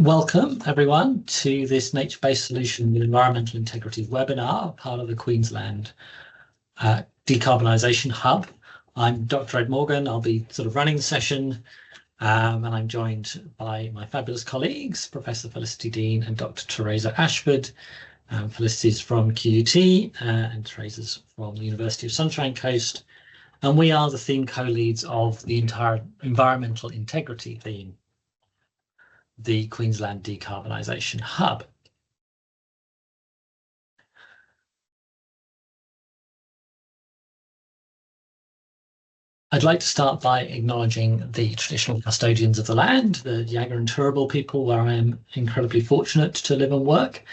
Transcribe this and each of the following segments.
Welcome everyone to this Nature-Based Solution with Environmental Integrity webinar, part of the Queensland Decarbonisation Hub. I'm Dr. Ed Morgan. I'll be sort of running the session, and I'm joined by my fabulous colleagues, Professor Felicity Dean and Dr. Teresa Ashford. Felicity's from QUT and Teresa's from the University of Sunshine Coast. And we are the theme co-leads of the entire environmental integrity theme, the Queensland Decarbonisation Hub. I'd like to start by acknowledging the traditional custodians of the land, the Yagara and Turrbal people, where I am incredibly fortunate to live and work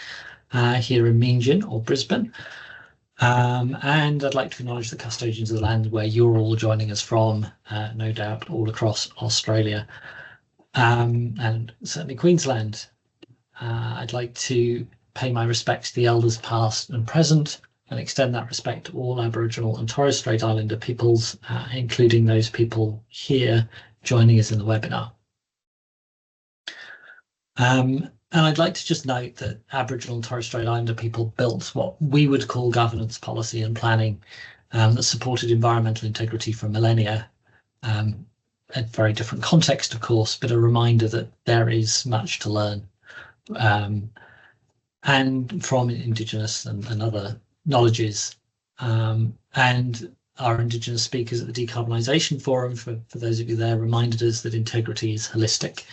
here in Meanjin or Brisbane. And I'd like to acknowledge the custodians of the land where you're all joining us from, no doubt all across Australia. And certainly Queensland. I'd like to pay my respects to the elders past and present and extend that respect to all Aboriginal and Torres Strait Islander peoples, including those people here joining us in the webinar. And I'd like to just note that Aboriginal and Torres Strait Islander people built what we would call governance policy and planning that supported environmental integrity for millennia. A very different context, of course, but a reminder that there is much to learn and from Indigenous and other knowledges. And our Indigenous speakers at the Decarbonisation Forum, for those of you there, reminded us that integrity is holistic,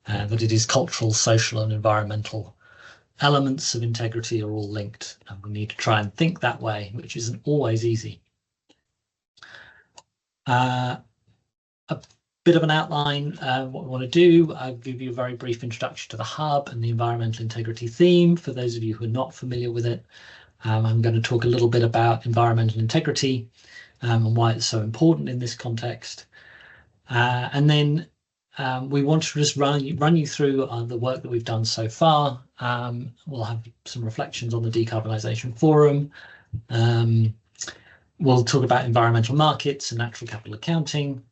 that it is cultural, social and environmental elements of integrity are all linked. And we need to try and think that way, which isn't always easy. A bit of an outline, what we want to do. I'll give you a very brief introduction to the hub and the environmental integrity theme. For those of you who are not familiar with it, I'm going to talk a little bit about environmental integrity and why it's so important in this context. And then we want to just run you through the work that we've done so far. We'll have some reflections on the Decarbonisation Forum. We'll talk about environmental markets and natural capital accounting.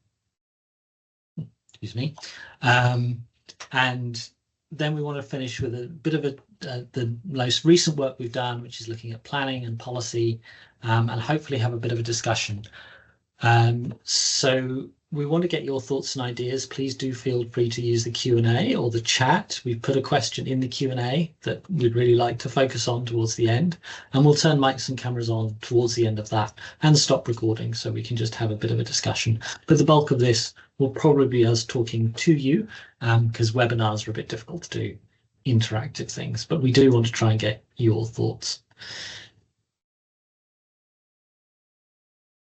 Excuse me. And then we want to finish with a bit of the most recent work we've done, which is looking at planning and policy, and hopefully have a bit of a discussion. So we want to get your thoughts and ideas. Please do feel free to use the Q&A or the chat. We've put a question in the Q&A that we'd really like to focus on towards the end, and we'll turn mics and cameras on towards the end of that and stop recording so we can just have a bit of a discussion. But the bulk of this will probably be us talking to you, because webinars are a bit difficult to do interactive things, but we do want to try and get your thoughts.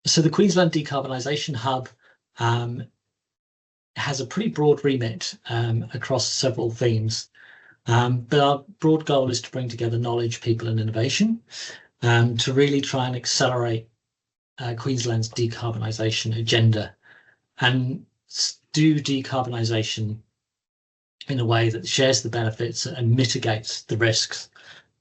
So the Queensland Decarbonisation Hub has a pretty broad remit across several themes, but our broad goal is to bring together knowledge, people and innovation to really try and accelerate Queensland's decarbonisation agenda and do decarbonisation in a way that shares the benefits and mitigates the risks.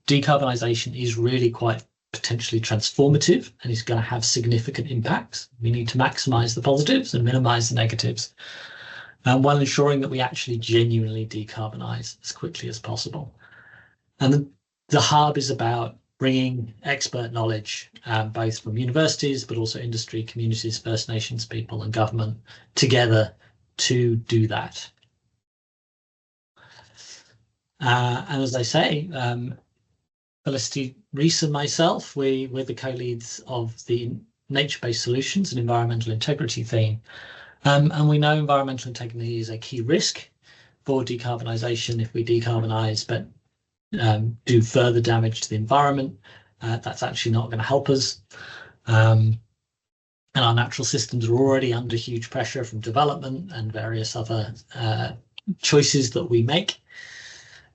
Decarbonisation is really quite potentially transformative and is going to have significant impacts. We need to maximise the positives and minimise the negatives, while ensuring that we actually genuinely decarbonise as quickly as possible. And the hub is about bringing expert knowledge, both from universities, but also industry, communities, First Nations people and government together to do that. And as I say, Felicity Rees and myself, we're the co-leads of the Nature-Based Solutions and Environmental Integrity theme. And we know environmental integrity is a key risk for decarbonisation. If we decarbonise but do further damage to the environment, that's actually not going to help us. And our natural systems are already under huge pressure from development and various other choices that we make.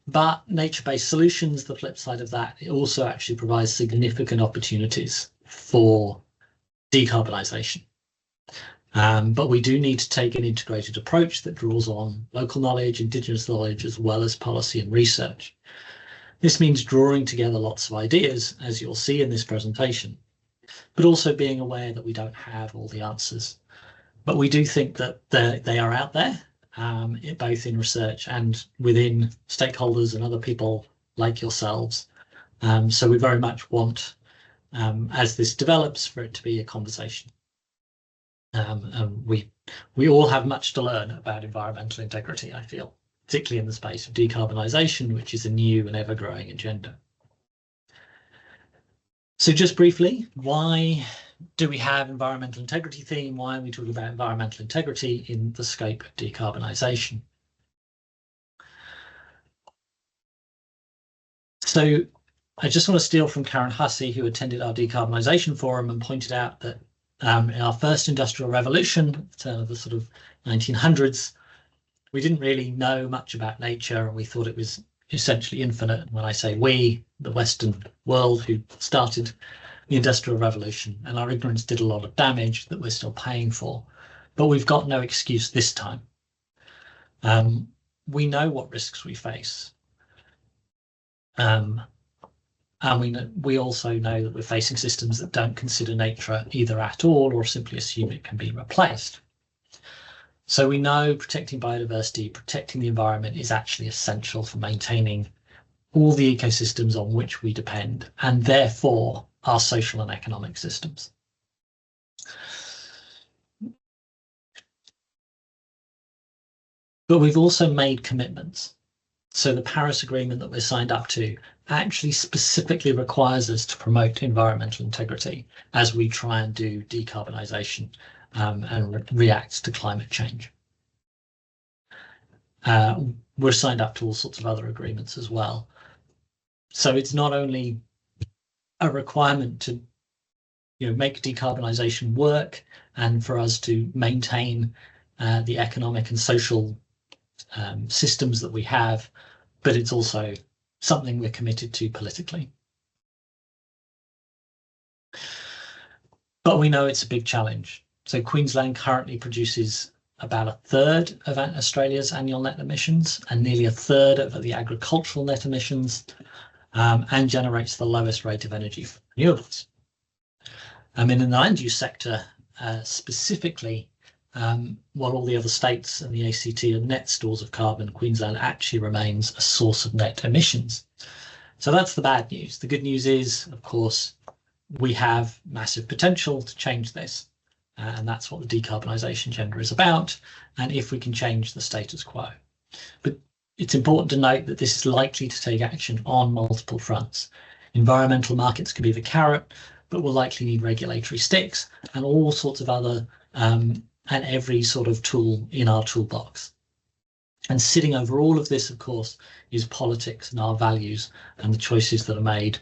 But nature-based solutions, the flip side of that, it also actually provides significant opportunities for decarbonisation. But we do need to take an integrated approach that draws on local knowledge, Indigenous knowledge, as well as policy and research. This means drawing together lots of ideas, as you'll see in this presentation, but also being aware that we don't have all the answers. But we do think that they are out there, both in research and within stakeholders and other people like yourselves. So we very much want, as this develops, for it to be a conversation. And we all have much to learn about environmental integrity, I feel, particularly in the space of decarbonisation, which is a new and ever-growing agenda. So just briefly, why do we have environmental integrity theme? Why are we talking about environmental integrity in the scope of decarbonisation? So I just want to steal from Karen Hussey, who attended our decarbonisation forum and pointed out that in our first industrial revolution, the sort of 1900s, we didn't really know much about nature, and we thought it was essentially infinite. And when I say we, the Western world who started the Industrial Revolution, and our ignorance did a lot of damage that we're still paying for. But we've got no excuse this time. We know what risks we face. And we also know that we're facing systems that don't consider nature either at all or simply assume it can be replaced. So we know protecting biodiversity, protecting the environment is actually essential for maintaining all the ecosystems on which we depend, and therefore our social and economic systems. But we've also made commitments. So the Paris Agreement that we're signed up to actually specifically requires us to promote environmental integrity as we try and do decarbonisation and react to climate change. We're signed up to all sorts of other agreements as well. So it's not only a requirement to make decarbonisation work and for us to maintain the economic and social systems that we have, but it's also something we're committed to politically. But we know it's a big challenge. So Queensland currently produces about a third of Australia's annual net emissions and nearly a third of the agricultural net emissions, and generates the lowest rate of energy from renewables. In the land use sector specifically, while all the other states and the ACT are net stores of carbon, Queensland actually remains a source of net emissions. So that's the bad news. The good news is, of course, we have massive potential to change this. And that's what the decarbonisation agenda is about. And if we can change the status quo. But it's important to note that this is likely to take action on multiple fronts. Environmental markets could be the carrot, but we'll likely need regulatory sticks and all sorts of other and every sort of tool in our toolbox. And sitting over all of this, of course, is politics and our values and the choices that are made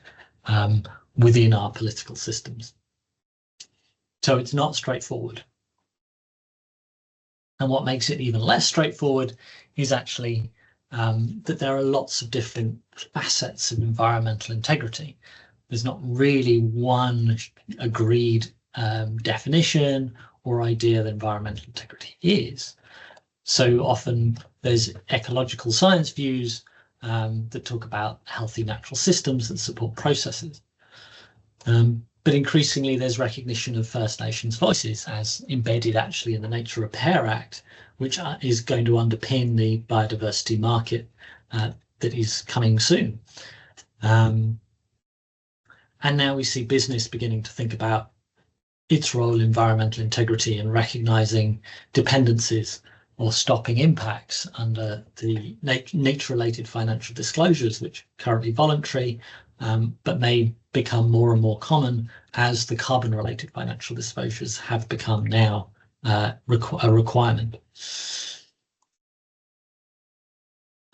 within our political systems. So it's not straightforward. And what makes it even less straightforward is actually that there are lots of different facets of environmental integrity. There's not really one agreed definition or idea that environmental integrity is. So often there's ecological science views that talk about healthy natural systems that support processes. But increasingly there's recognition of First Nations voices as embedded actually in the Nature Repair Act, which is going to underpin the biodiversity market that is coming soon. And now we see business beginning to think about its role in environmental integrity and recognising dependencies or stopping impacts under the nature-related financial disclosures, which are currently voluntary, but may become more and more common as the carbon-related financial disclosures have become now a requirement.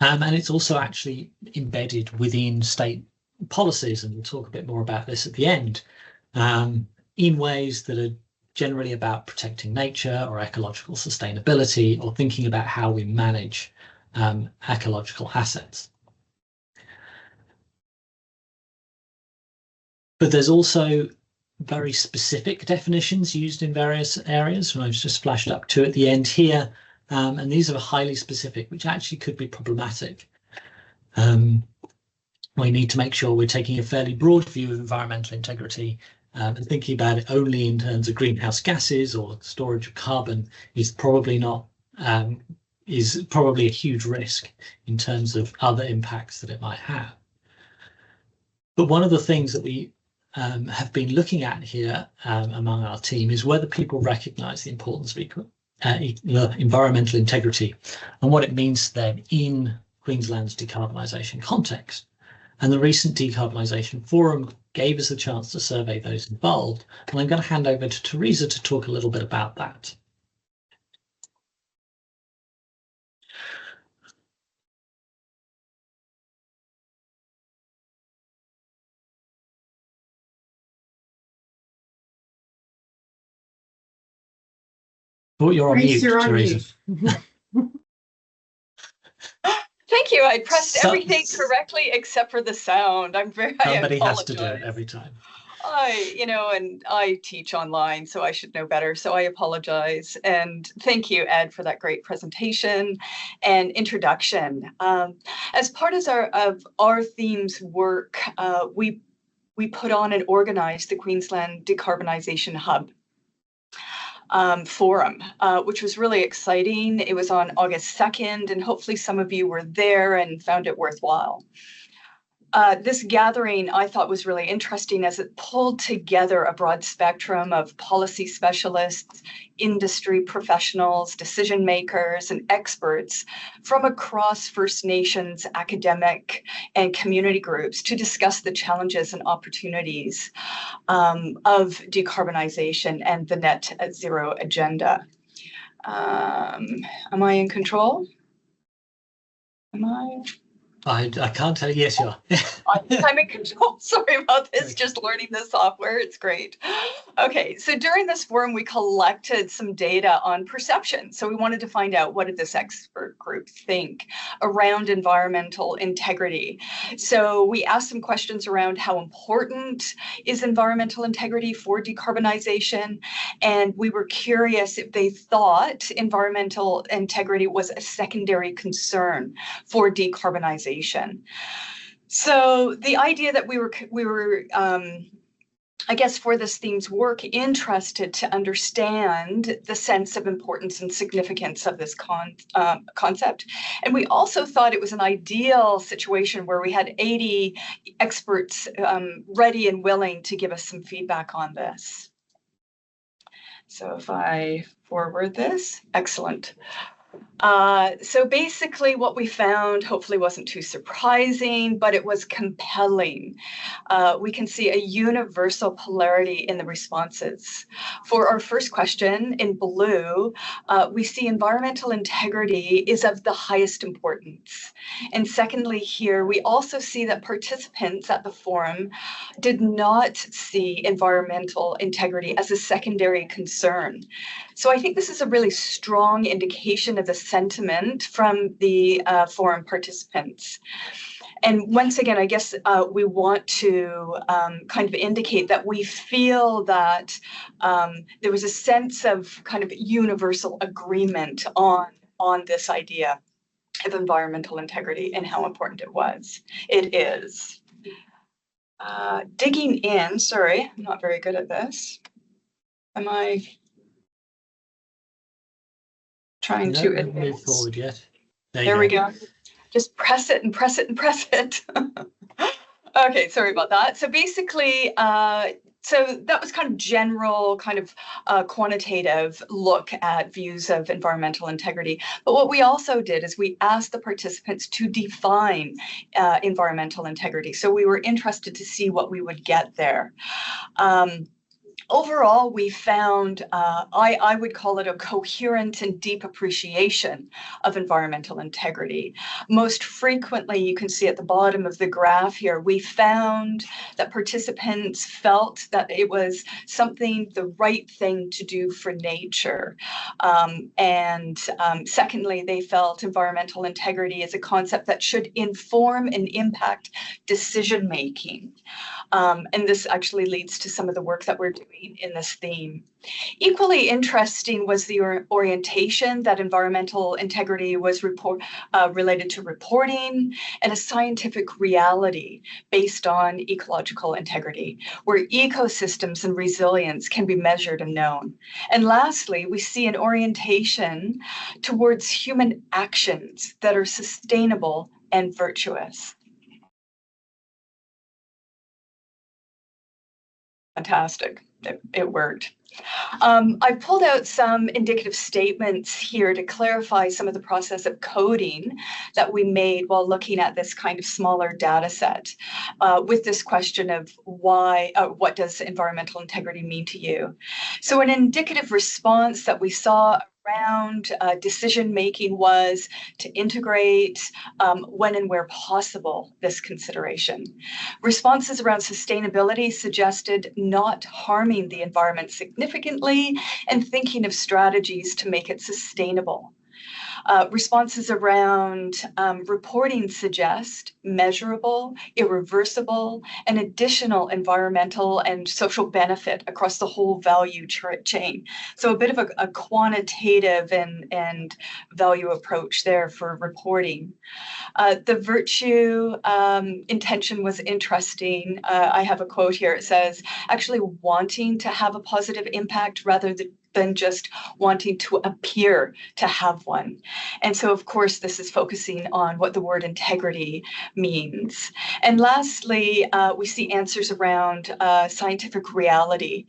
And it's also actually embedded within state policies, and we'll talk a bit more about this at the end, in ways that are generally about protecting nature or ecological sustainability or thinking about how we manage ecological assets. But there's also very specific definitions used in various areas, and I've just flashed up two at the end here, and these are highly specific, which actually could be problematic. We need to make sure we're taking a fairly broad view of environmental integrity, and thinking about it only in terms of greenhouse gases or storage of carbon is probably not is probably a huge risk in terms of other impacts that it might have. But one of the things that we have been looking at here among our team is whether people recognise the importance of environmental integrity and what it means to them in Queensland's decarbonisation context. And the recent Decarbonisation Forum gave us the chance to survey those involved. And I'm going to hand over to Teresa to talk a little bit about that. Oh, you're on mute, Teresa. Thank you. I pressed everything correctly except for the sound. Somebody has to do it every time. I teach online, so I should know better. So I apologize. And thank you, Ed, for that great presentation and introduction. As part of our theme's work, we put on and organized the Queensland Decarbonisation Hub forum, which was really exciting. It was on August 2nd, and hopefully some of you were there and found it worthwhile. This gathering I thought was really interesting as it pulled together a broad spectrum of policy specialists, industry professionals, decision makers, and experts from across First Nations academic and community groups to discuss the challenges and opportunities of decarbonisation and the net zero agenda. Am I in control? Am I? I can't tell you. Yes, you are. I'm in control. Sorry about this. Just learning the software. It's great. Okay, so during this forum, we collected some data on perception. So we wanted to find out, what did this expert group think around environmental integrity? So we asked some questions around how important is environmental integrity for decarbonisation, and we were curious if they thought environmental integrity was a secondary concern for decarbonisation. So the idea that we were I guess for this theme's work, interested to understand the sense of importance and significance of this concept. And we also thought it was an ideal situation where we had 80 experts ready and willing to give us some feedback on this. So if I forward this, excellent. So basically what we found hopefully wasn't too surprising, but it was compelling. We can see a universal polarity in the responses. For our first question in blue, we see environmental integrity is of the highest importance. And secondly here, we also see that participants at the forum did not see environmental integrity as a secondary concern. So I think this is a really strong indication of the sentiment from the forum participants. And once again, I guess we want to kind of indicate that we feel that there was a sense of kind of universal agreement on this idea of environmental integrity and how important it was. It is. Digging in, sorry, I'm not very good at this. Am I trying to advance? Move forward yet. There we go. Just press it and press it and press it. Okay, sorry about that. So basically, so that was kind of general, kind of quantitative look at views of environmental integrity. But what we also did is we asked the participants to define environmental integrity. So we were interested to see what we would get there. Overall, we found, I would call it a coherent and deep appreciation of environmental integrity. Most frequently, you can see at the bottom of the graph here, we found that participants felt that it was something, the right thing to do for nature. Secondly, they felt environmental integrity is a concept that should inform and impact decision-making. And this actually leads to some of the work that we're doing in this theme. Equally interesting was the orientation that environmental integrity was related to reporting and a scientific reality based on ecological integrity, where ecosystems and resilience can be measured and known. And lastly, we see an orientation towards human actions that are sustainable and virtuous. Fantastic. It worked. I've pulled out some indicative statements here to clarify some of the process of coding that we made while looking at this kind of smaller data set with this question of what does environmental integrity mean to you? So an indicative response that we saw around decision-making was to integrate when and where possible this consideration. Responses around sustainability suggested not harming the environment significantly and thinking of strategies to make it sustainable. Responses around reporting suggest measurable, irreversible, and additional environmental and social benefit across the whole value chain. So a bit of a quantitative and value approach there for reporting. The virtue intention was interesting. I have a quote here. It says, actually wanting to have a positive impact rather than just wanting to appear to have one. And so, of course, this is focusing on what the word integrity means. And lastly, we see answers around scientific reality.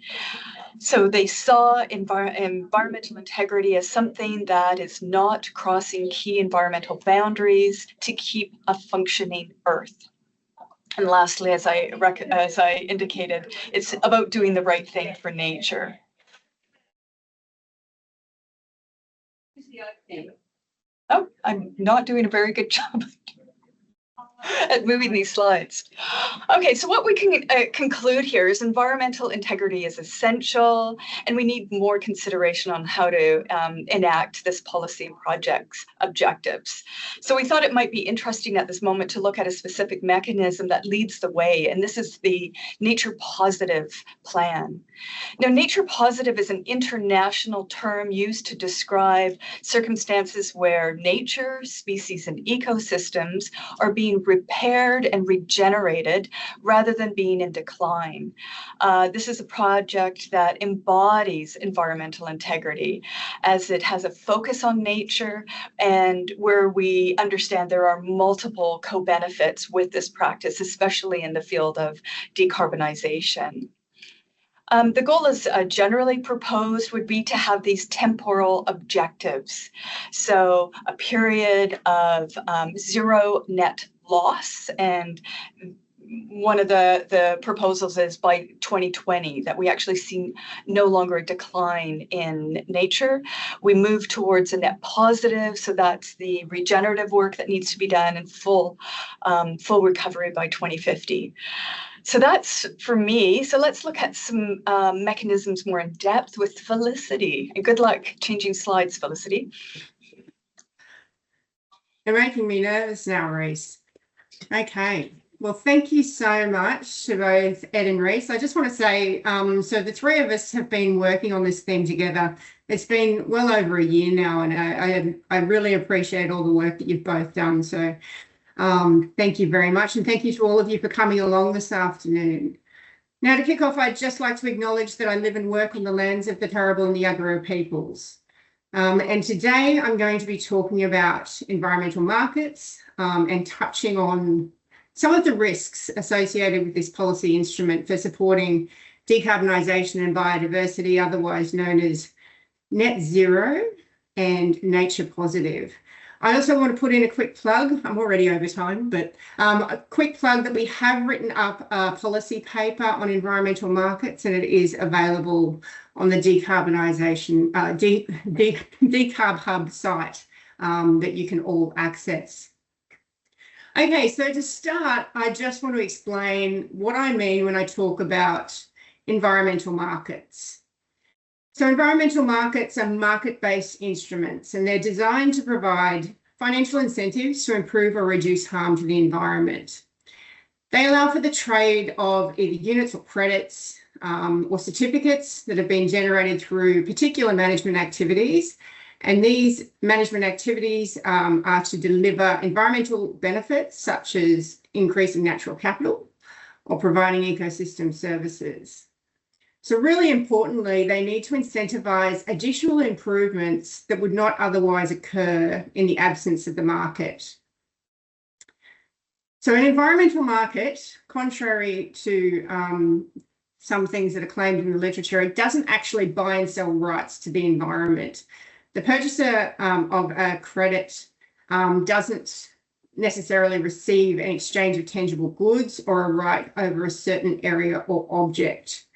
So they saw environmental integrity as something that is not crossing key environmental boundaries to keep a functioning Earth. And lastly, as I indicated, it's about doing the right thing for nature. Oh, I'm not doing a very good job at moving these slides. Okay, so what we can conclude here is environmental integrity is essential, and we need more consideration on how to enact this policy and project's objectives. So we thought it might be interesting at this moment to look at a specific mechanism that leads the way, and this is the Nature Positive Plan. Now, Nature Positive is an international term used to describe circumstances where nature, species, and ecosystems are being repaired and regenerated rather than being in decline. This is a project that embodies environmental integrity as it has a focus on nature and where we understand there are multiple co-benefits with this practice, especially in the field of decarbonization. The goal as generally proposed would be to have these temporal objectives. So a period of zero net loss, and one of the proposals is by 2020 that we actually see no longer a decline in nature. We move towards a net positive, so that's the regenerative work that needs to be done, and full recovery by 2050. So that's for me. So let's look at some mechanisms more in depth with Felicity. And good luck changing slides, Felicity. You're making me nervous now, Reese. Okay. Well, thank you so much to both Ed and Reese. I just want to say, so the three of us have been working on this theme together. It's been well over a year now, and I really appreciate all the work that you've both done. So thank you very much, and thank you to all of you for coming along this afternoon. Now, to kick off, I'd just like to acknowledge that I live and work on the lands of the Turrbal and the Yuggera peoples. And today I'm going to be talking about environmental markets and touching on some of the risks associated with this policy instrument for supporting decarbonisation and biodiversity, otherwise known as net zero and nature positive. I also want to put in a quick plug. I'm already over time, but a quick plug that we have written up a policy paper on environmental markets, and it is available on the Decarbonisation Decarb Hub site that you can all access. Okay, so to start, I just want to explain what I mean when I talk about environmental markets. So environmental markets are market-based instruments, and they're designed to provide financial incentives to improve or reduce harm to the environment. They allow for the trade of either units or credits or certificates that have been generated through particular management activities. And these management activities are to deliver environmental benefits such as increasing natural capital or providing ecosystem services. So really importantly, they need to incentivise additional improvements that would not otherwise occur in the absence of the market. So an environmental market, contrary to some things that are claimed in the literature, it doesn't actually buy and sell rights to the environment. The purchaser of a credit doesn't necessarily receive an exchange of tangible goods or a right over a certain area or object.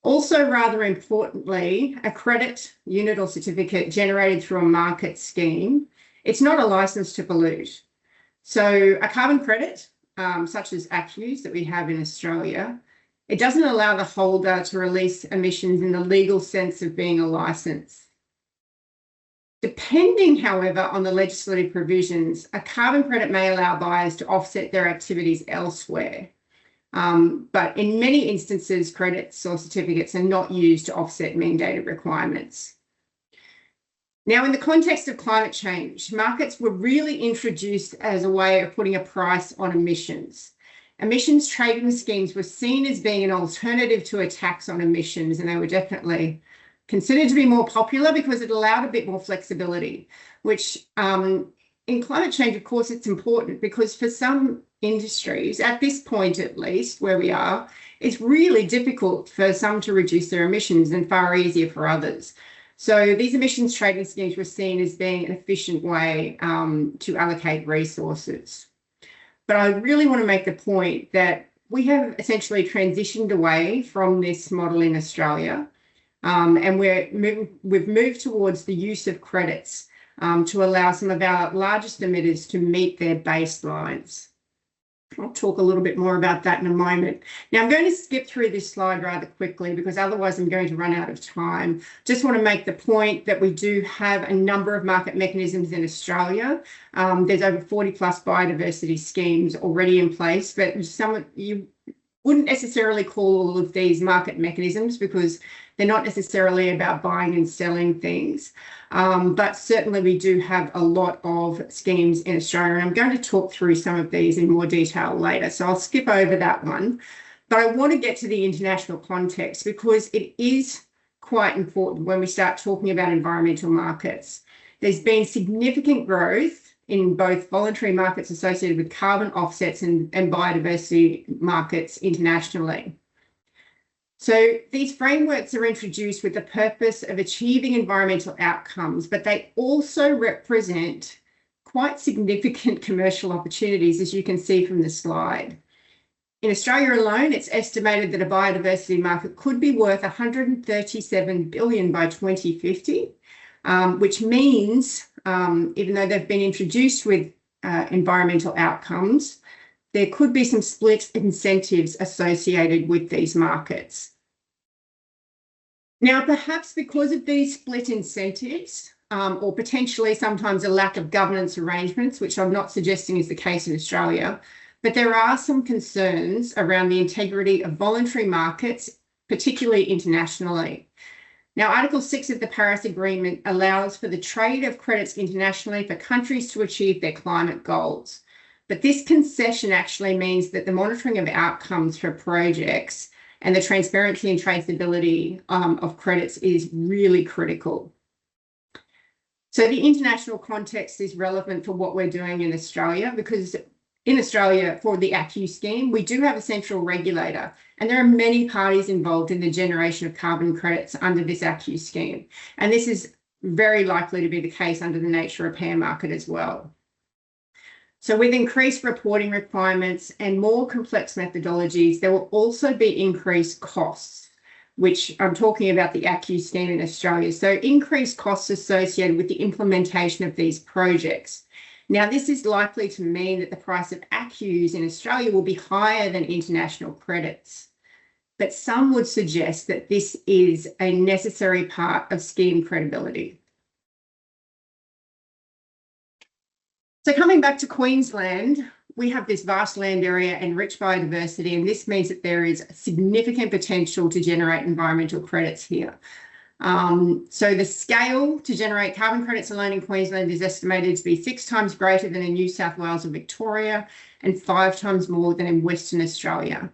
Also, rather importantly, a credit, unit or certificate generated through a market scheme, it's not a license to pollute. So a carbon credit, such as ACCUs that we have in Australia, it doesn't allow the holder to release emissions in the legal sense of being a license. Depending, however, on the legislative provisions, a carbon credit may allow buyers to offset their activities elsewhere. But in many instances, credits or certificates are not used to offset mandated requirements. Now, in the context of climate change, markets were really introduced as a way of putting a price on emissions. Emissions trading schemes were seen as being an alternative to a tax on emissions, and they were definitely considered to be more popular because it allowed a bit more flexibility, which in climate change, of course, it's important because for some industries, at this point at least, where we are, it's really difficult for some to reduce their emissions and far easier for others. So these emissions trading schemes were seen as being an efficient way to allocate resources. But I really want to make the point that we have essentially transitioned away from this model in Australia, and we've moved towards the use of credits to allow some of our largest emitters to meet their baselines. I'll talk a little bit more about that in a moment. Now, I'm going to skip through this slide rather quickly because otherwise I'm going to run out of time. Just want to make the point that we do have a number of market mechanisms in Australia. There's over 40 plus biodiversity schemes already in place, but you wouldn't necessarily call all of these market mechanisms because they're not necessarily about buying and selling things. But certainly we do have a lot of schemes in Australia, and I'm going to talk through some of these in more detail later. So I'll skip over that one. But I want to get to the international context because it is quite important when we start talking about environmental markets. There's been significant growth in both voluntary markets associated with carbon offsets and biodiversity markets internationally. So these frameworks are introduced with the purpose of achieving environmental outcomes, but they also represent quite significant commercial opportunities, as you can see from the slide. In Australia alone, it's estimated that a biodiversity market could be worth $137 billion by 2050, which means, even though they've been introduced with environmental outcomes, there could be some split incentives associated with these markets. Now, perhaps because of these split incentives, or potentially sometimes a lack of governance arrangements, which I'm not suggesting is the case in Australia, but there are some concerns around the integrity of voluntary markets, particularly internationally. Now, Article 6 of the Paris Agreement allows for the trade of credits internationally for countries to achieve their climate goals. But this concession actually means that the monitoring of outcomes for projects and the transparency and traceability of credits is really critical. So the international context is relevant for what we're doing in Australia because in Australia, for the ACCU scheme, we do have a central regulator, and there are many parties involved in the generation of carbon credits under this ACCU scheme. And this is very likely to be the case under the nature repair market as well. So with increased reporting requirements and more complex methodologies, there will also be increased costs, which I'm talking about the ACCU scheme in Australia. So increased costs associated with the implementation of these projects. Now, this is likely to mean that the price of ACCUs in Australia will be higher than international credits. But some would suggest that this is a necessary part of scheme credibility. So coming back to Queensland, we have this vast land area and rich biodiversity, and this means that there is significant potential to generate environmental credits here. So the scale to generate carbon credits alone in Queensland is estimated to be 6 times greater than in New South Wales or Victoria and 5 times more than in Western Australia.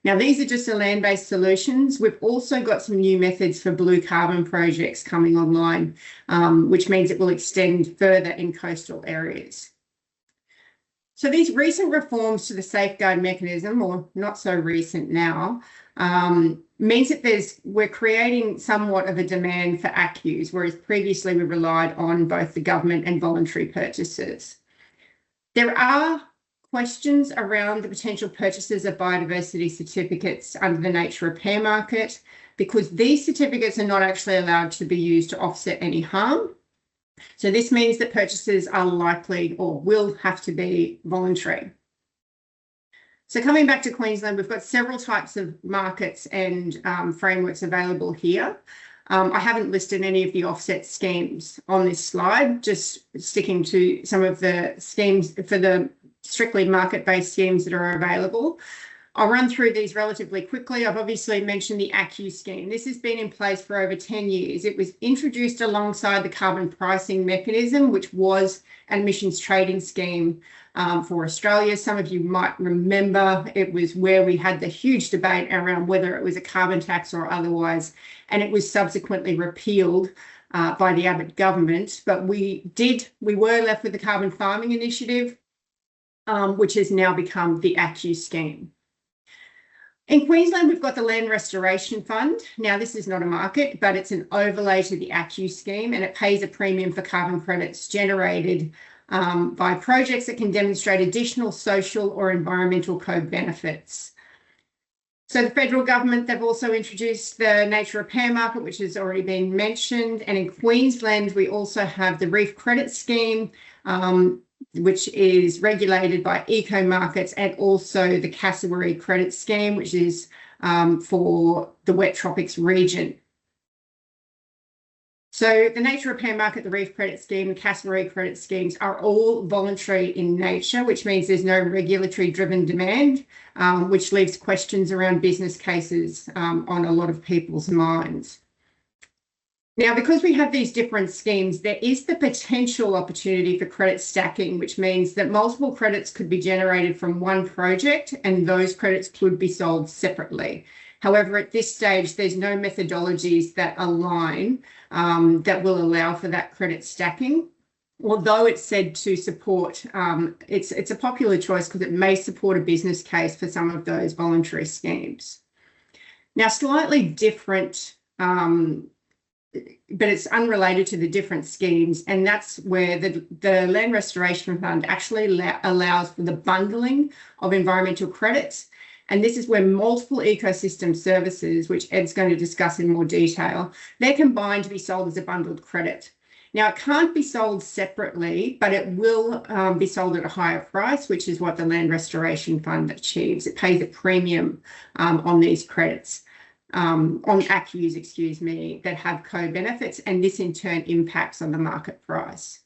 Now, these are just the land-based solutions. We've also got some new methods for blue carbon projects coming online, which means it will extend further in coastal areas. So these recent reforms to the safeguard mechanism, or not so recent now, means that we're creating somewhat of a demand for ACCUs, whereas previously we relied on both the government and voluntary purchases. There are questions around the potential purchases of biodiversity certificates under the nature repair market, because these certificates are not actually allowed to be used to offset any harm. So this means that purchases are likely or will have to be voluntary. So coming back to Queensland, we've got several types of markets and frameworks available here. I haven't listed any of the offset schemes on this slide, just sticking to some of the schemes for the strictly market-based schemes that are available. I'll run through these relatively quickly. I've obviously mentioned the ACCU scheme. This has been in place for over 10 years. It was introduced alongside the carbon pricing mechanism, which was an emissions trading scheme for Australia. Some of you might remember it was where we had the huge debate around whether it was a carbon tax or otherwise, and it was subsequently repealed by the Abbott government. But we were left with the carbon farming initiative, which has now become the ACCU scheme. In Queensland, we've got the Land Restoration Fund. Now, this is not a market, but it's an overlay to the ACCU scheme, and it pays a premium for carbon credits generated by projects that can demonstrate additional social or environmental co-benefits. So the federal government, they've also introduced the nature repair market, which has already been mentioned. And in Queensland, we also have the Reef Credit Scheme, which is regulated by eco markets, and also the Cassowary Credit Scheme, which is for the wet tropics region. So the nature repair market, the Reef Credit Scheme, the Cassowary Credit Schemes are all voluntary in nature, which means there's no regulatory driven demand, which leaves questions around business cases on a lot of people's minds. Now, because we have these different schemes, there is the potential opportunity for credit stacking, which means that multiple credits could be generated from one project and those credits could be sold separately. However, at this stage, there's no methodologies that align that will allow for that credit stacking, although it's said to support, it's a popular choice because it may support a business case for some of those voluntary schemes. Now, slightly different, but it's unrelated to the different schemes, and that's where the Land Restoration Fund actually allows for the bundling of environmental credits. And this is where multiple ecosystem services, which Ed's going to discuss in more detail, they're combined to be sold as a bundled credit. Now, it can't be sold separately, but it will be sold at a higher price, which is what the Land Restoration Fund achieves. It pays a premium on these credits. On ACCUs, excuse me, that have co-benefits, and this in turn impacts on the market price.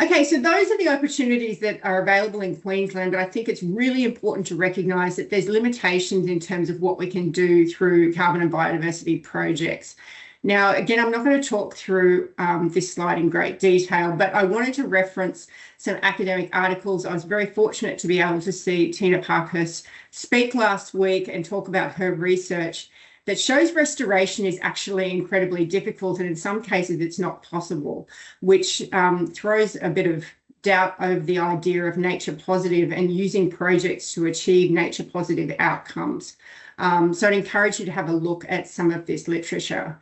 Okay, so those are the opportunities that are available in Queensland, but I think it's really important to recognise that there's limitations in terms of what we can do through carbon and biodiversity projects. Now, again, I'm not going to talk through this slide in great detail, but I wanted to reference some academic articles. I was very fortunate to be able to see Tina Parkhurst speak last week and talk about her research that shows restoration is actually incredibly difficult, and in some cases it's not possible, which throws a bit of doubt over the idea of nature positive and using projects to achieve nature positive outcomes. So I'd encourage you to have a look at some of this literature.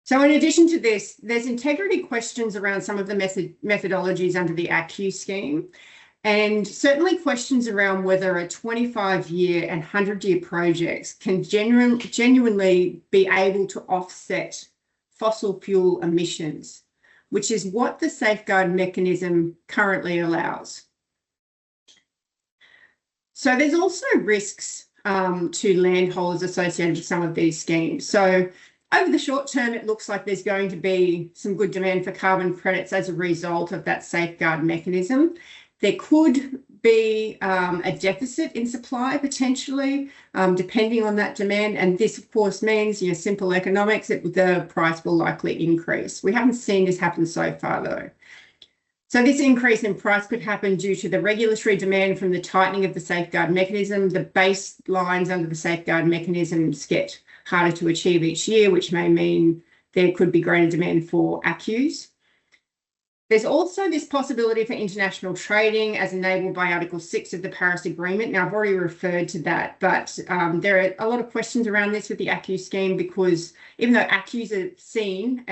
So in addition to this, there's integrity questions around some of the methodologies under the ACCU scheme, and certainly questions around whether a 25-year and 100-year projects can genuinely be able to offset fossil fuel emissions, which is what the safeguard mechanism currently allows. So there's also risks to landholders associated with some of these schemes. So over the short term, it looks like there's going to be some good demand for carbon credits as a result of that safeguard mechanism. There could be a deficit in supply potentially, depending on that demand. And this, of course, means, simple economics, that the price will likely increase. We haven't seen this happen so far, though. So this increase in price could happen due to the regulatory demand from the tightening of the safeguard mechanism. The baselines under the safeguard mechanisms get harder to achieve each year, which may mean there could be greater demand for ACCUs. There's also this possibility for international trading as enabled by Article 6 of the Paris Agreement. Now, I've already referred to that, but there are a lot of questions around this with the ACCU scheme, because even though ACCUs are seen,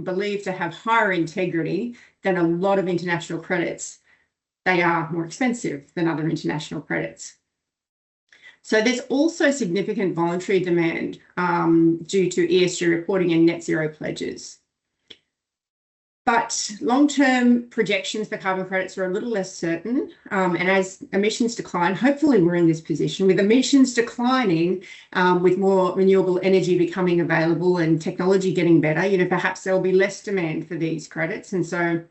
believed to have higher integrity than a lot of international credits, they are more expensive than other international credits. So there's also significant voluntary demand due to ESG reporting and net zero pledges. But long-term projections for carbon credits are a little less certain. And as emissions decline, hopefully we're in this position, with emissions declining, with more renewable energy becoming available and technology getting better, perhaps there'll be less demand for these credits. And so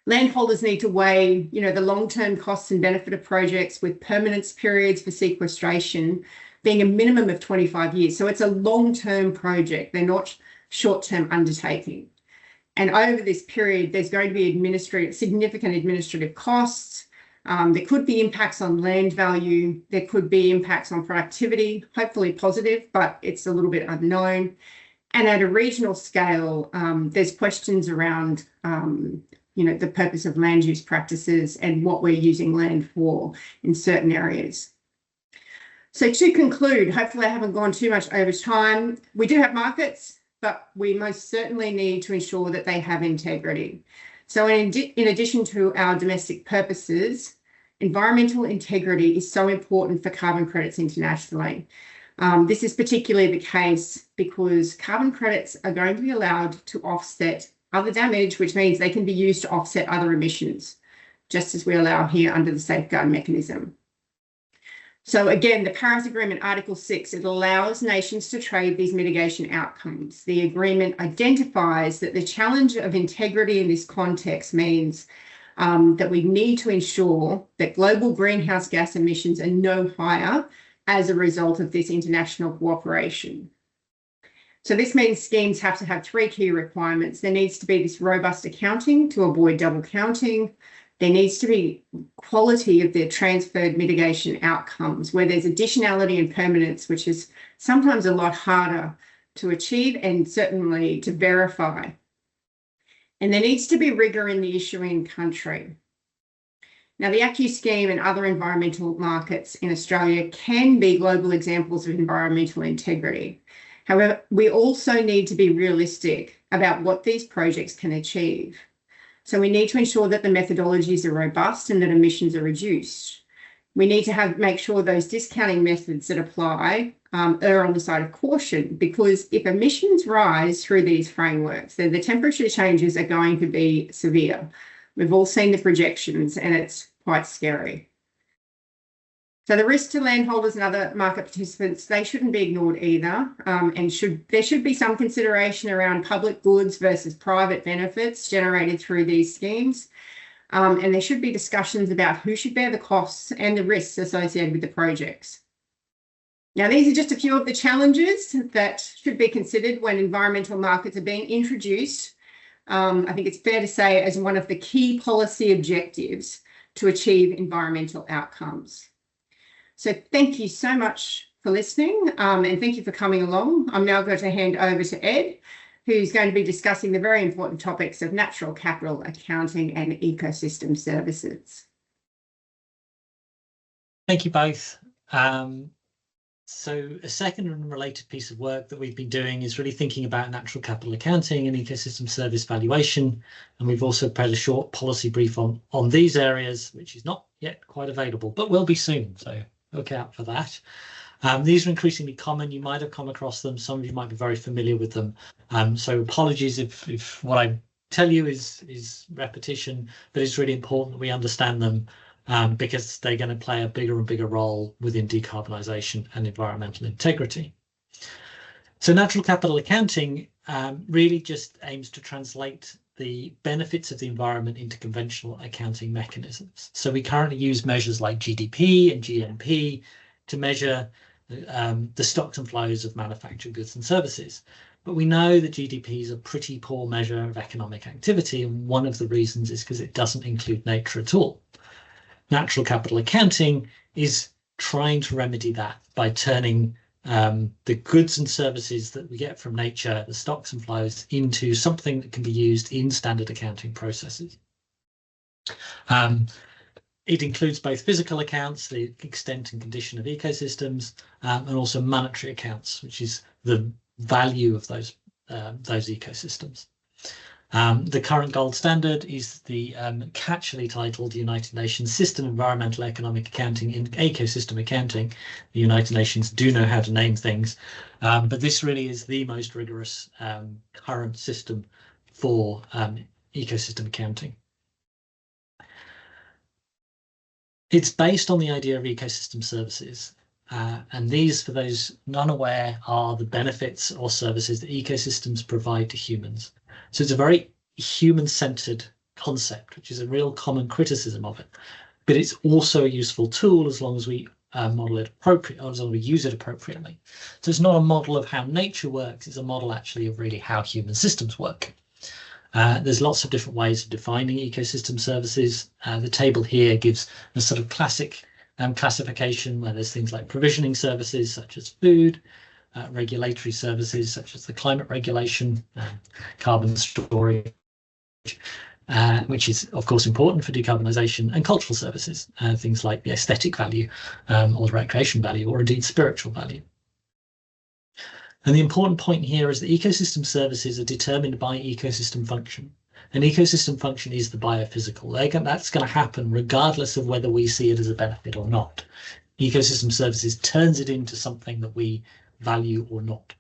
landholders need to weigh, the long-term costs and benefit of projects, with permanence periods for sequestration being a minimum of 25 years. So it's a long-term project. They're not short-term undertaking. And over this period, there's going to be significant administrative costs. There could be impacts on land value. There could be impacts on productivity, hopefully positive, but it's a little bit unknown. And at a regional scale, there's questions around, the purpose of land use practices and what we're using land for in certain areas. So to conclude, hopefully I haven't gone too much over time. We do have markets, but we most certainly need to ensure that they have integrity. So in addition to our domestic purposes, environmental integrity is so important for carbon credits internationally. This is particularly the case because carbon credits are going to be allowed to offset other damage, which means they can be used to offset other emissions, just as we allow here under the safeguard mechanism. So again, the Paris Agreement, Article 6, it allows nations to trade these mitigation outcomes. The agreement identifies that the challenge of integrity in this context means that we need to ensure that global greenhouse gas emissions are no higher as a result of this international cooperation. So this means schemes have to have 3 key requirements. There needs to be this robust accounting to avoid double counting. There needs to be quality of the transferred mitigation outcomes, where there's additionality and permanence, which is sometimes a lot harder to achieve and certainly to verify. And there needs to be rigour in the issuing country. Now, the ACCU scheme and other environmental markets in Australia can be global examples of environmental integrity. However, we also need to be realistic about what these projects can achieve. So we need to ensure that the methodologies are robust and that emissions are reduced. We need to make sure those discounting methods that apply err on the side of caution, because if emissions rise through these frameworks, then the temperature changes are going to be severe. We've all seen the projections and it's quite scary. So the risk to landholders and other market participants, they shouldn't be ignored either. And there should be some consideration around public goods versus private benefits generated through these schemes. And there should be discussions about who should bear the costs and the risks associated with the projects. Now, these are just a few of the challenges that should be considered when environmental markets are being introduced. I think it's fair to say as one of the key policy objectives to achieve environmental outcomes. So thank you so much for listening, and thank you for coming along. I'm now going to hand over to Ed, who's going to be discussing the very important topics of natural capital accounting and ecosystem services. Thank you both. So a second and related piece of work that we've been doing is really thinking about natural capital accounting and ecosystem service valuation. And we've also prepared a short policy brief on these areas, which is not yet quite available, but will be soon. So look out for that. These are increasingly common. You might have come across them. Some of you might be very familiar with them. So apologies if what I tell you is repetition, but it's really important that we understand them because they're going to play a bigger and bigger role within decarbonisation and environmental integrity. So natural capital accounting really just aims to translate the benefits of the environment into conventional accounting mechanisms. So we currently use measures like GDP and GNP to measure the stocks and flows of manufactured goods and services. But we know that GDP is a pretty poor measure of economic activity, and one of the reasons is because it doesn't include nature at all. Natural capital accounting is trying to remedy that by turning the goods and services that we get from nature, the stocks and flows, into something that can be used in standard accounting processes. It includes both physical accounts, the extent and condition of ecosystems, and also monetary accounts, which is the value of those ecosystems. The current gold standard is the catchily titled United Nations System Environmental Economic Accounting in Ecosystem Accounting. The United Nations do know how to name things, but this really is the most rigorous current system for ecosystem accounting. It's based on the idea of ecosystem services. And these, for those unaware, are the benefits or services that ecosystems provide to humans. So it's a very human-centered concept, which is a real common criticism of it. But it's also a useful tool as long as we model it appropriately, or as long as we use it appropriately. So it's not a model of how nature works, it's a model actually of really how human systems work. There's lots of different ways of defining ecosystem services. The table here gives a sort of classic classification where there's things like provisioning services such as food, regulatory services such as the climate regulation, carbon storage, which is of course important for decarbonisation, and cultural services, things like the aesthetic value or the recreation value, or indeed spiritual value. And the important point here is that ecosystem services are determined by ecosystem function. An ecosystem function is the biophysical. That's going to happen regardless of whether we see it as a benefit or not. Ecosystem services turns it into something that we value or not.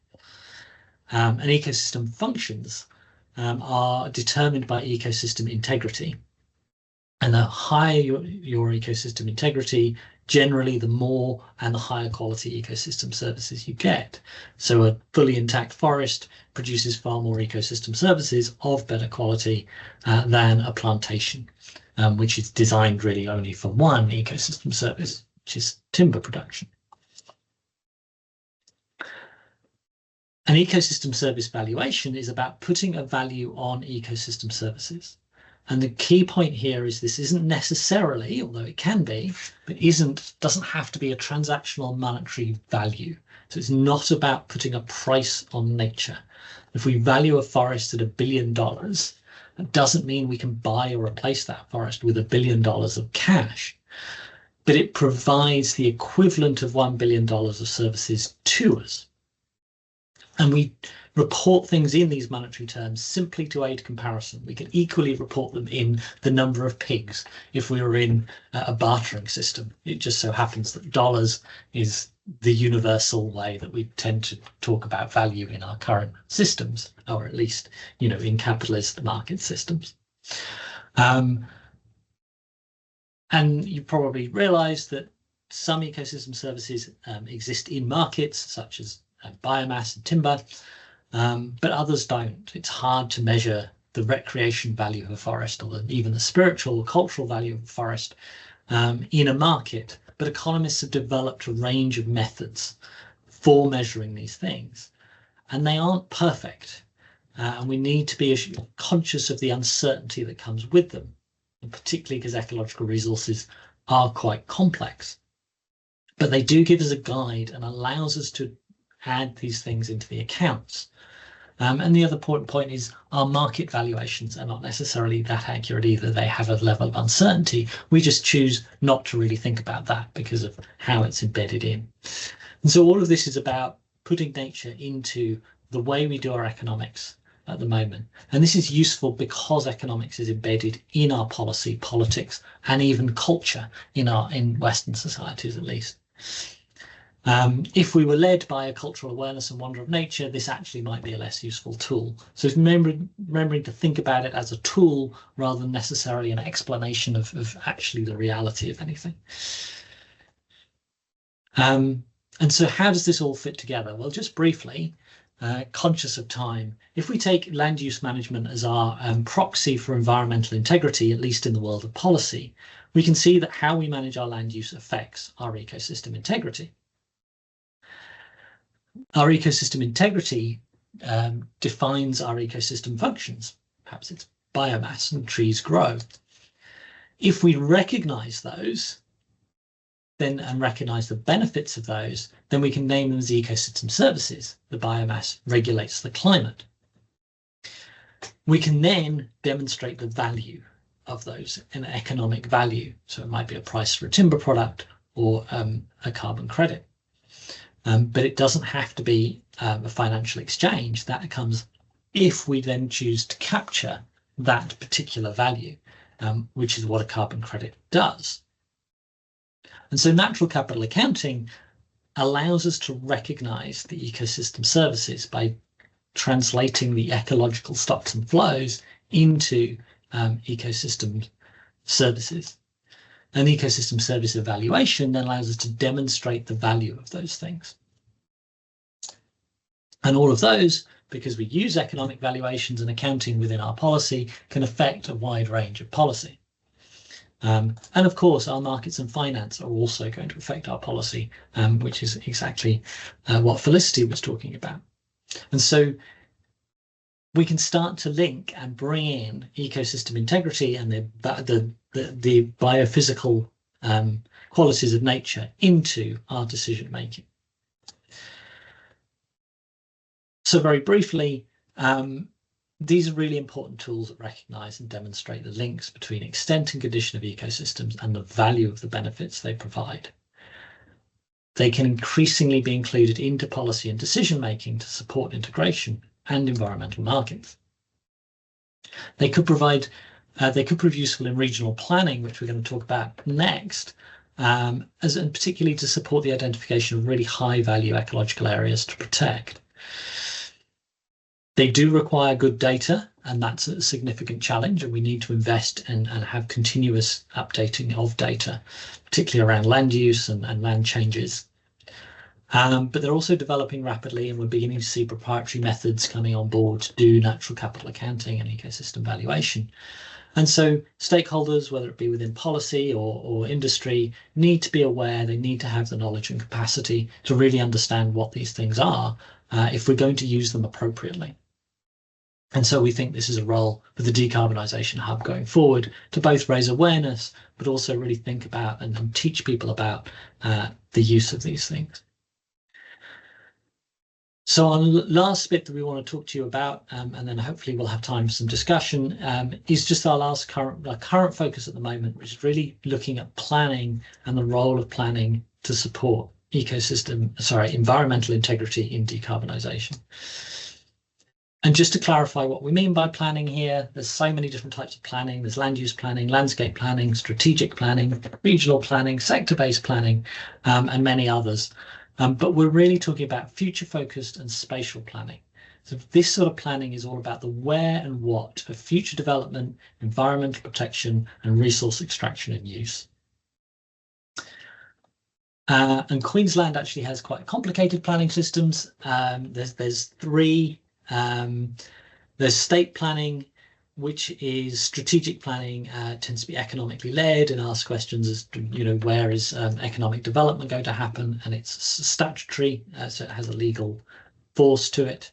And ecosystem functions are determined by ecosystem integrity. And the higher your ecosystem integrity, generally the more and the higher quality ecosystem services you get. So a fully intact forest produces far more ecosystem services of better quality than a plantation, which is designed really only for one ecosystem service, which is timber production. An ecosystem service valuation is about putting a value on ecosystem services. And the key point here is this isn't necessarily, although it can be, but doesn't have to be a transactional monetary value. So it's not about putting a price on nature. If we value a forest at $1 billion, that doesn't mean we can buy or replace that forest with $1 billion of cash, but it provides the equivalent of $1 billion of services to us. And we report things in these monetary terms simply to aid comparison. We can equally report them in the number of pigs if we were in a bartering system. It just so happens that dollars is the universal way that we tend to talk about value in our current systems, or at least, in capitalist market systems. And you probably realize that some ecosystem services exist in markets, such as biomass and timber, but others don't. It's hard to measure the recreation value of a forest, or even the spiritual or cultural value of a forest in a market. But economists have developed a range of methods for measuring these things, and they aren't perfect. And we need to be conscious of the uncertainty that comes with them, and particularly because ecological resources are quite complex. But they do give us a guide and allows us to add these things into the accounts. And the other point is our market valuations are not necessarily that accurate either. They have a level of uncertainty. We just choose not to really think about that because of how it's embedded in. And so all of this is about putting nature into the way we do our economics at the moment. And this is useful because economics is embedded in our policy, politics, and even culture in Western societies, at least. If we were led by a cultural awareness and wonder of nature, this actually might be a less useful tool. So it's remembering to think about it as a tool rather than necessarily an explanation of actually the reality of anything. And so how does this all fit together? Well, just briefly, conscious of time. If we take land use management as our proxy for environmental integrity, at least in the world of policy, we can see that how we manage our land use affects our ecosystem integrity. Our ecosystem integrity defines our ecosystem functions. Perhaps it's biomass and trees grow. If we recognize those, then and recognize the benefits of those, then we can name them as ecosystem services. The biomass regulates the climate. We can then demonstrate the value of those, an economic value. So it might be a price for a timber product or a carbon credit. But it doesn't have to be a financial exchange. That comes if we then choose to capture that particular value, which is what a carbon credit does. And so natural capital accounting allows us to recognize the ecosystem services by translating the ecological stocks and flows into ecosystem services. An ecosystem service evaluation then allows us to demonstrate the value of those things. And all of those, because we use economic valuations and accounting within our policy, can affect a wide range of policy. And of course, our markets and finance are also going to affect our policy, which is exactly what Felicity was talking about. And so we can start to link and bring in ecosystem integrity and the biophysical qualities of nature into our decision making. So very briefly, these are really important tools that recognise and demonstrate the links between extent and condition of ecosystems and the value of the benefits they provide. They can increasingly be included into policy and decision making to support integration and environmental markets. They could prove useful in regional planning, which we're going to talk about next, and particularly to support the identification of really high value ecological areas to protect. They do require good data, and that's a significant challenge, and we need to invest and have continuous updating of data, particularly around land use and land changes. But they're also developing rapidly, and we're beginning to see proprietary methods coming on board to do natural capital accounting and ecosystem valuation. And so stakeholders, whether it be within policy or industry, need to be aware, they need to have the knowledge and capacity to really understand what these things are if we're going to use them appropriately. And so we think this is a role for the Decarbonisation Hub going forward to both raise awareness, but also really think about and teach people about the use of these things. So our last bit that we want to talk to you about, and then hopefully we'll have time for some discussion, is just our current focus at the moment, which is really looking at planning and the role of planning to support environmental integrity in decarbonisation. And just to clarify what we mean by planning here, there's so many different types of planning. There's land use planning, landscape planning, strategic planning, regional planning, sector-based planning, and many others. But we're really talking about future-focused and spatial planning. So this sort of planning is all about the where and what of future development, environmental protection, and resource extraction and use. And Queensland actually has quite complicated planning systems. There's three. There's state planning, which is strategic planning, tends to be economically led and asks questions as to, where is economic development going to happen, and it's statutory, so it has a legal force to it.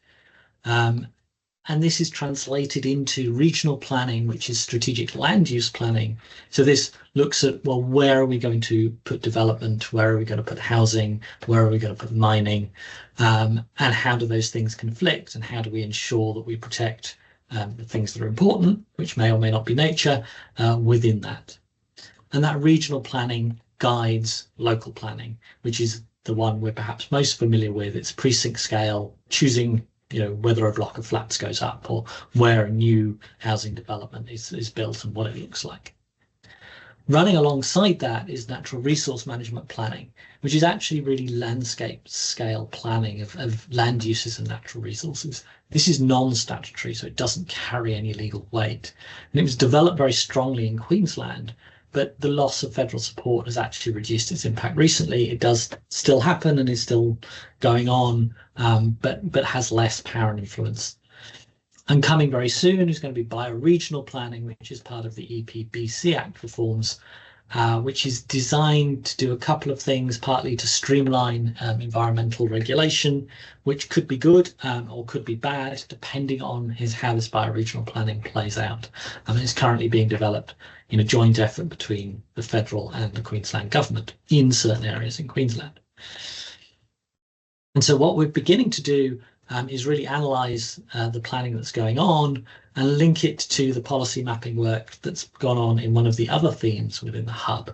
And this is translated into regional planning, which is strategic land use planning. So this looks at, well, where are we going to put development? Where are we going to put housing? Where are we going to put mining? And how do those things conflict? And how do we ensure that we protect the things that are important, which may or may not be nature, within that? And that regional planning guides local planning, which is the one we're perhaps most familiar with. It's precinct scale, choosing whether a block of flats goes up or where a new housing development is built and what it looks like. Running alongside that is natural resource management planning, which is actually really landscape scale planning of land uses and natural resources. This is non-statutory, so it doesn't carry any legal weight. And it was developed very strongly in Queensland but the loss of federal support has actually reduced its impact recently. It does still happen and is still going on, but has less power and influence. And coming very soon is going to be bioregional planning, which is part of the EPBC Act reforms, which is designed to do a couple of things, partly to streamline environmental regulation, which could be good or could be bad, depending on how this bioregional planning plays out. It's currently being developed in a joint effort between the federal and the Queensland government in certain areas in Queensland. And so what we're beginning to do is really analyse the planning that's going on and link it to the policy mapping work that's gone on in one of the other themes within the hub.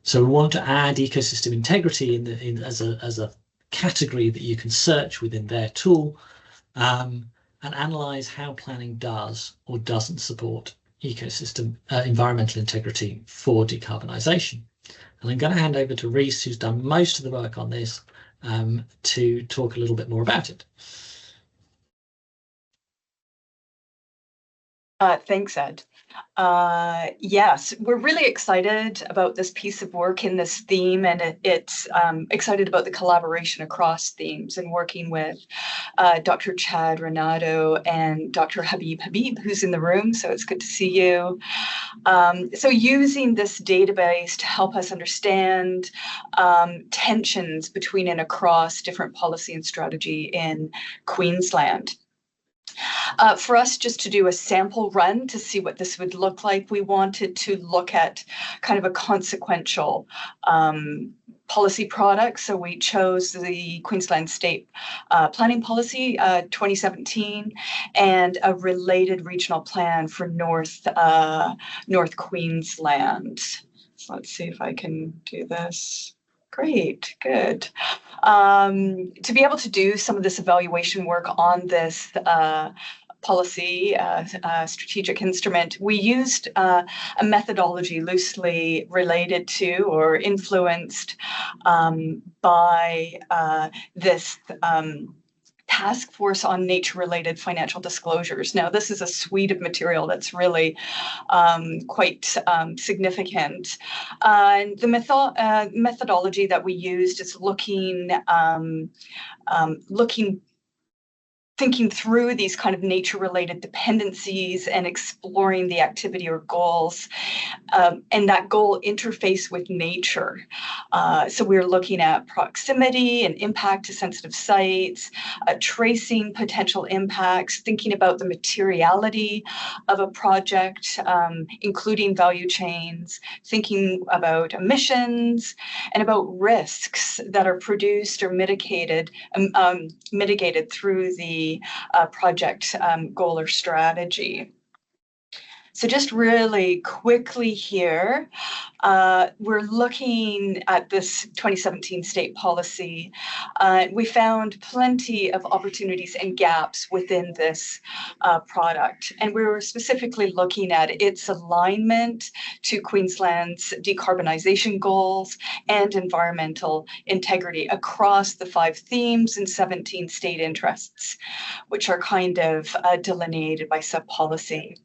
So we want to add ecosystem integrity as a category that you can search within their tool and analyse how planning does or doesn't support ecosystem environmental integrity for decarbonisation. And I'm going to hand over to Rhys, who's done most of the work on this, to talk a little bit more about it. Thanks, Ed. Yes, we're really excited about this piece of work in this theme, and it's excited about the collaboration across themes and working with Dr. Chad Renato and Dr. Habib, who's in the room, so it's good to see you. So using this database to help us understand tensions between and across different policy and strategy in Queensland. For us just to do a sample run to see what this would look like, we wanted to look at kind of a consequential policy product. So we chose the Queensland State Planning Policy 2017 and a related regional plan for North Queensland. So let's see if I can do this. Great, good. To be able to do some of this evaluation work on this policy strategic instrument, we used a methodology loosely related to or influenced by this Task Force on Nature-Related Financial Disclosures. Now, this is a suite of material that's really quite significant. And the methodology that we used is thinking through these kind of nature-related dependencies and exploring the activity or goals, and that goal interface with nature. So we're looking at proximity and impact to sensitive sites, tracing potential impacts, thinking about the materiality of a project, including value chains, thinking about emissions, and about risks that are produced or mitigated through the project goal or strategy. So just really quickly here, we're looking at this 2017 state policy. We found plenty of opportunities and gaps within this product. And we were specifically looking at its alignment to Queensland's decarbonisation goals and environmental integrity across the 5 themes and 17 state interests, which are kind of delineated by sub-policy.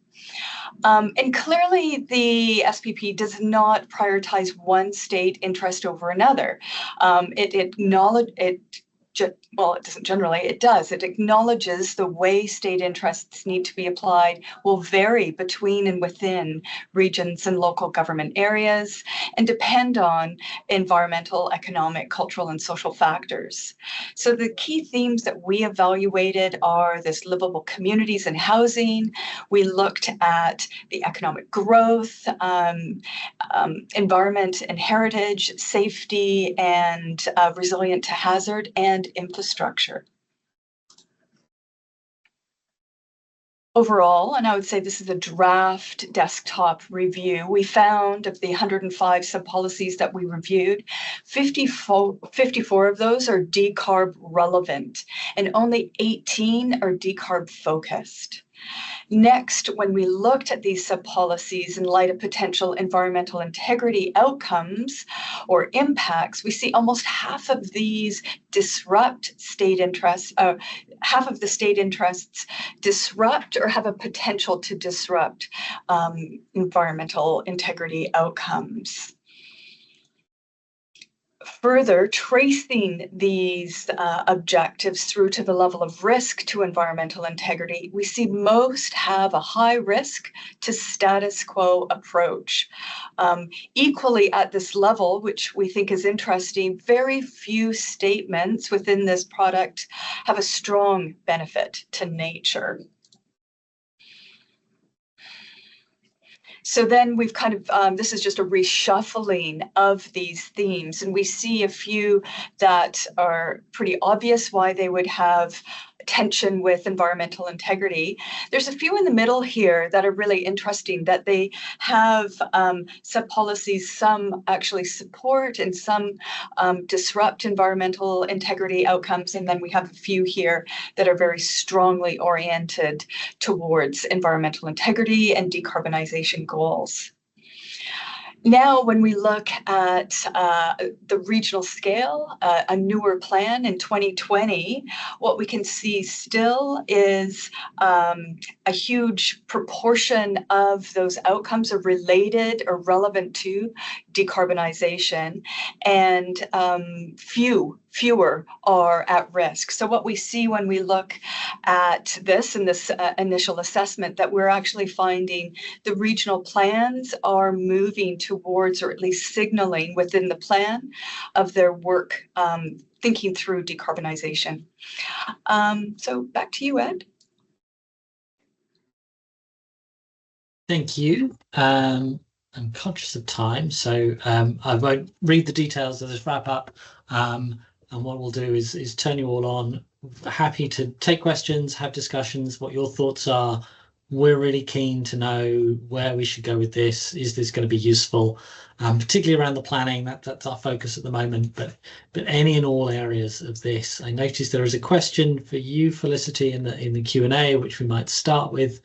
And clearly, the SPP does not prioritize one state interest over another. Well, it doesn't generally, it does. It acknowledges the way state interests need to be applied will vary between and within regions and local government areas and depend on environmental, economic, cultural, and social factors. So the key themes that we evaluated are this livable communities and housing. We looked at the economic growth, environment and heritage, safety, and resilient to hazard, and infrastructure. Overall, and I would say this is a draft desktop review, we found of the 105 sub-policies that we reviewed, 54 of those are decarb relevant, and only 18 are decarb focused. Next, when we looked at these sub-policies in light of potential environmental integrity outcomes or impacts, we see almost half of these disrupt state interests, half of the state interests disrupt or have a potential to disrupt environmental integrity outcomes. Further, tracing these objectives through to the level of risk to environmental integrity, we see most have a high risk to status quo approach. Equally at this level, which we think is interesting, very few statements within this product have a strong benefit to nature. So then we've kind of, this is just a reshuffling of these themes, and we see a few that are pretty obvious why they would have tension with environmental integrity. There's a few in the middle here that are really interesting, that they have sub-policies, some actually support and some disrupt environmental integrity outcomes, and then we have a few here that are very strongly oriented towards environmental integrity and decarbonization goals. Now, when we look at the regional scale, a newer plan in 2020, what we can see still is a huge proportion of those outcomes are related or relevant to decarbonization, and fewer are at risk. So what we see when we look at this in this initial assessment, that we're actually finding the regional plans are moving towards, or at least signaling within the plan of their work, thinking through decarbonization. So back to you, Ed. Thank you. I'm conscious of time, so I won't read the details of this wrap up. And what we'll do is turn you all on. Happy to take questions, have discussions, what your thoughts are. We're really keen to know where we should go with this. Is this going to be useful, particularly around the planning? That's our focus at the moment, but any and all areas of this. I noticed there is a question for you, Felicity, in the Q&A, which we might start with.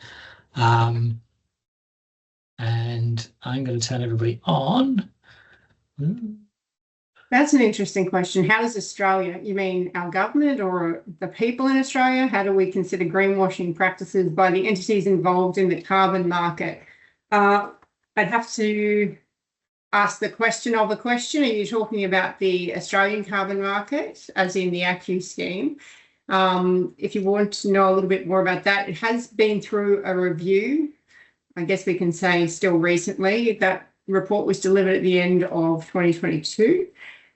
And I'm going to turn everybody on. That's an interesting question. How does Australia, you mean our government or the people in Australia, how do we consider greenwashing practices by the entities involved in the carbon market? I'd have to ask the question of a question. Are you talking about the Australian carbon market, as in the ACCU scheme? If you want to know a little bit more about that, it has been through a review. I guess we can say still recently. That report was delivered at the end of 2022.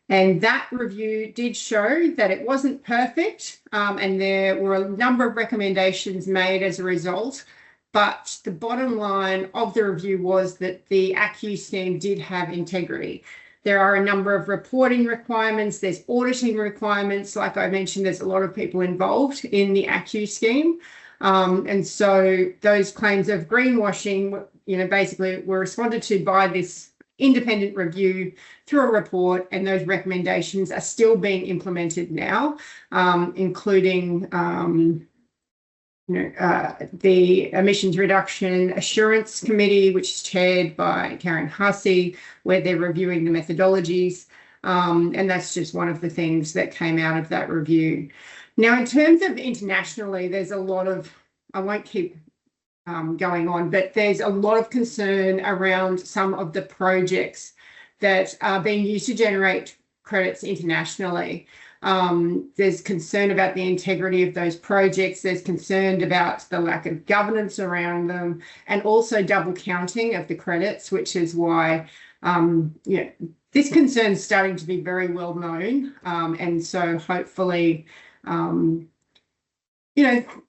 And that review did show that it wasn't perfect, and there were a number of recommendations made as a result. But the bottom line of the review was that the ACCU scheme did have integrity. There are a number of reporting requirements, there's auditing requirements. Like I mentioned, there's a lot of people involved in the ACCU scheme. And so those claims of greenwashing, basically were responded to by this independent review through a report, and those recommendations are still being implemented now, including the Emissions Reduction Assurance Committee, which is chaired by Karen Hussey, where they're reviewing the methodologies. And that's just one of the things that came out of that review. Now, in terms of internationally, there's a lot of, I won't keep going on, but there's a lot of concern around some of the projects that are being used to generate credits internationally. There's concern about the integrity of those projects. There's concern about the lack of governance around them, and also double counting of the credits, which is why this concern is starting to be very well known. And so hopefully,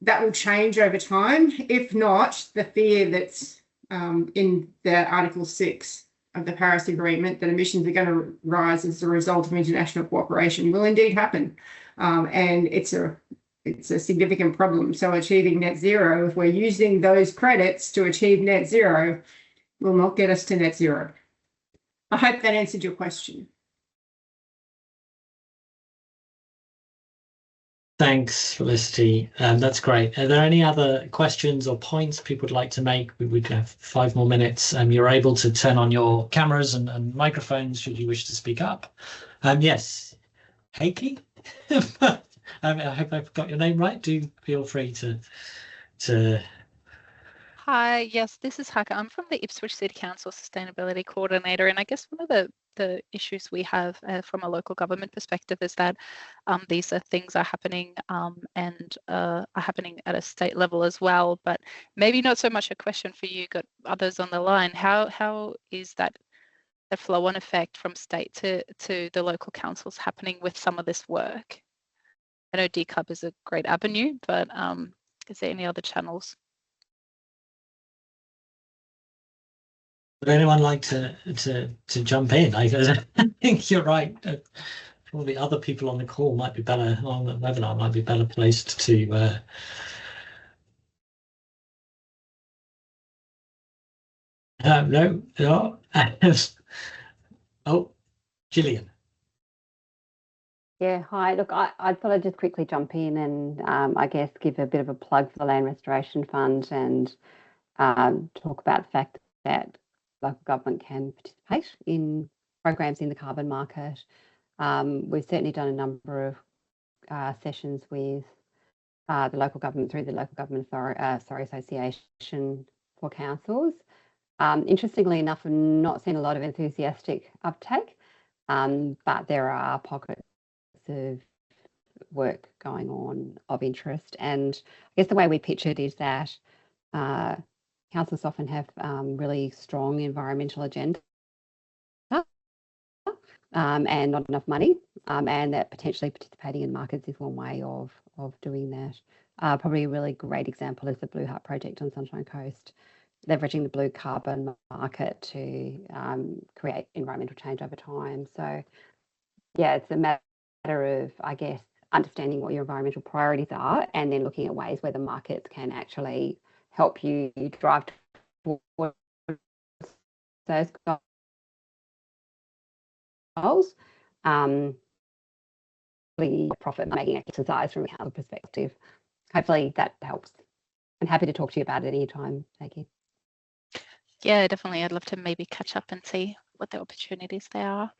that will change over time. If not, the fear that's in the Article 6 of the Paris Agreement, that emissions are going to rise as a result of international cooperation, will indeed happen. And it's a significant problem. So achieving net zero, if we're using those credits to achieve net zero, will not get us to net zero. I hope that answered your question. Thanks, Felicity. That's great. Are there any other questions or points people would like to make? We would have 5 more minutes. You're able to turn on your cameras and microphones should you wish to speak up. Yes, Heiki. I hope I've got your name right. Do feel free to. Hi, yes, this is Haka. I'm from the Ipswich City Council Sustainability Coordinator, and I guess one of the issues we have from a local government perspective is that these things are happening and are happening at a state level as well, but maybe not so much a question for you, got others on the line. How is that the flow-on effect from state to the local councils happening with some of this work? I know decarb is a great avenue, but is there any other channels? Would anyone like to jump in? I think you're right. Probably other people on the call might be better, on the webinar might be better placed to. No. Oh, Gillian. Yeah, hi. Look, I thought I'd just quickly jump in and I guess give a bit of a plug for the Land Restoration Fund and talk about the fact that local government can participate in programs in the carbon market. We've certainly done a number of sessions with the local government through the Local Government Association for councils. Interestingly enough, I've not seen a lot of enthusiastic uptake, but there are pockets of work going on of interest. And I guess the way we pitch it is that councils often have really strong environmental agenda and not enough money, and that potentially participating in markets is one way of doing that. Probably a really great example is the Blue Heart project on Sunshine Coast, leveraging the blue carbon market to create environmental change over time. So yeah, it's a matter of, I guess, understanding what your environmental priorities are and then looking at ways where the markets can actually help you drive towards those goals. Profit-making exercise from a council perspective. Hopefully that helps. I'm happy to talk to you about it anytime. Thank you. Yeah, definitely. I'd love to maybe catch up and see what the opportunities there are.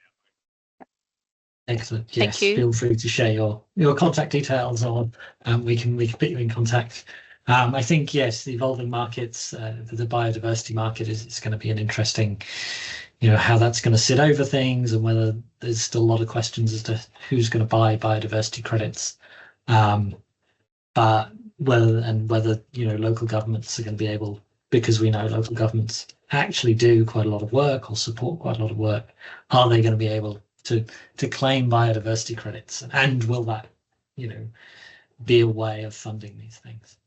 Excellent. Thank Yes, you. feel free to share your contact details, or we can put you in contact. I think yes, the evolving markets, the biodiversity market is going to be an interesting, how that's going to sit over things, and whether there's still a lot of questions as to who's going to buy biodiversity credits, but whether local governments are going to be able, because we know local governments actually do quite a lot of work or support quite a lot of work, are they going to be able to claim biodiversity credits, and will that be a way of funding these things?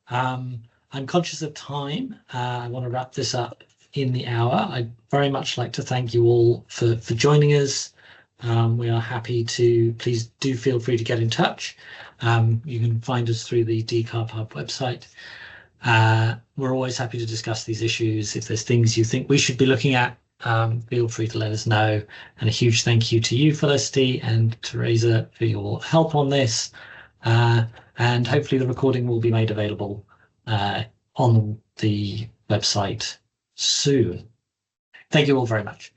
I'm conscious of time. I want to wrap this up in the hour. I'd very much like to thank you all for joining us. We are happy to, please do feel free to get in touch. You can find us through the Decarb Hub website. We're always happy to discuss these issues. If there's things you think we should be looking at, feel free to let us know. And a huge thank you to you, Felicity and Teresa, for your help on this. And hopefully the recording will be made available on the website soon. Thank you all very much.